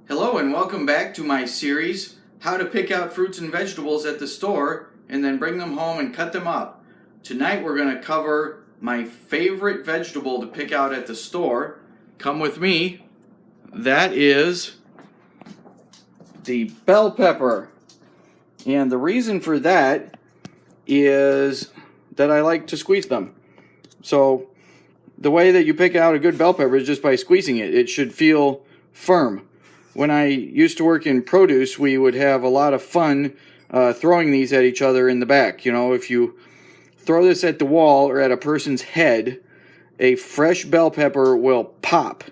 Hello and welcome back to my series, How to Pick Out Fruits and Vegetables at the Store and then Bring Them Home and Cut Them Up. Tonight we're going to cover my favorite vegetable to pick out at the store. Come with me. That is the bell pepper. And the reason for that is that I like to squeeze them. So the way that you pick out a good bell pepper is just by squeezing it. It should feel firm. When I used to work in produce, we would have a lot of fun throwing these at each other in the back. You know, if you throw this at the wall or at a person's head, a fresh bell pepper will pop.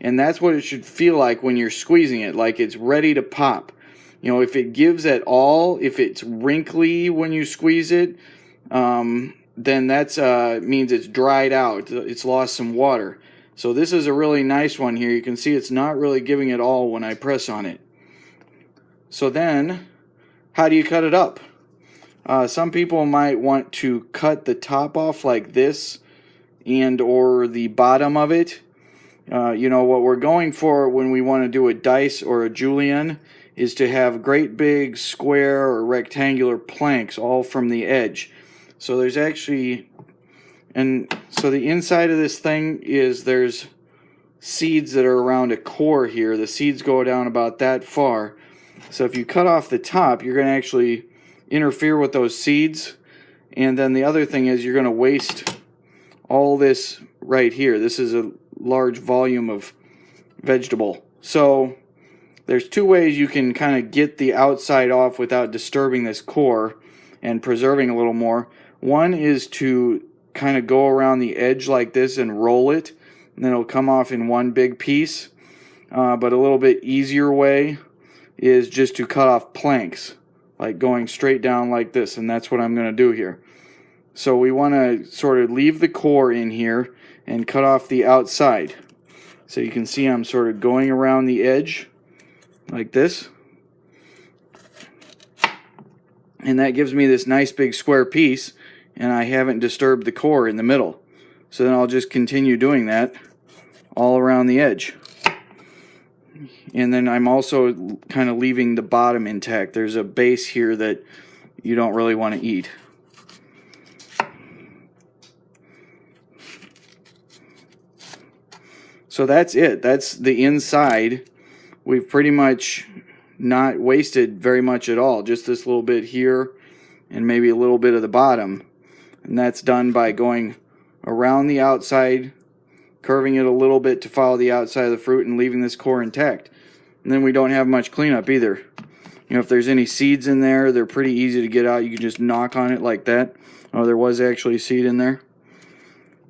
And that's what it should feel like when you're squeezing it, like it's ready to pop. You know, if it gives at all, if it's wrinkly when you squeeze it, then that means it's dried out. It's lost some water. So this is a really nice one here. You can see it's not really giving it all when I press on it. So then, how do you cut it up? Some people might want to cut the top off like this and or the bottom of it. You know, what we're going for when we want to do a dice or a julienne is to have great big square or rectangular planks all from the edge. So there's actually... And so the inside of this thing is there's seeds that are around a core here. The seeds go down about that far. So if you cut off the top, you're going to actually interfere with those seeds. And then the other thing is you're going to waste all this right here. This is a large volume of vegetable. So there's two ways you can kind of get the outside off without disturbing this core and preserving a little more. One is to kind of go around the edge like this and roll it, and then it'll come off in one big piece. But a little bit easier way is just to cut off planks, like going straight down like this, and that's what I'm going to do here. So we want to sort of leave the core in here and cut off the outside. So you can see I'm sort of going around the edge like this. And that gives me this nice big square piece, and I haven't disturbed the core in the middle. So then I'll just continue doing that all around the edge. And then I'm also kind of leaving the bottom intact. There's a base here that you don't really want to eat. So that's it. That's the inside. We've pretty much not wasted very much at all. Just this little bit here and maybe a little bit of the bottom. And that's done by going around the outside, curving it a little bit to follow the outside of the fruit and leaving this core intact. And then we don't have much cleanup either. You know, if there's any seeds in there, they're pretty easy to get out. You can just knock on it like that. Oh, there was actually seed in there.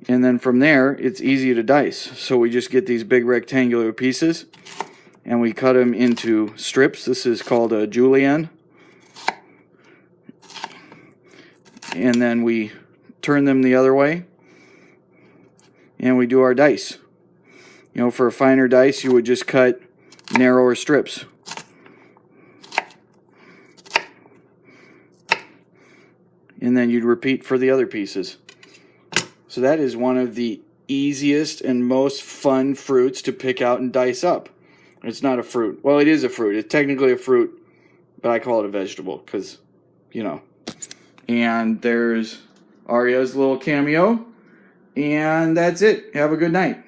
And then from there, it's easy to dice. So we just get these big rectangular pieces and we cut them into strips. This is called a julienne. And then we turn them the other way, and we do our dice. You know, for a finer dice, you would just cut narrower strips. And then you'd repeat for the other pieces. So that is one of the easiest and most fun fruits to pick out and dice up. It's not a fruit. Well, it is a fruit. It's technically a fruit, but I call it a vegetable because, you know. And there's Arya's little cameo. And that's it. Have a good night.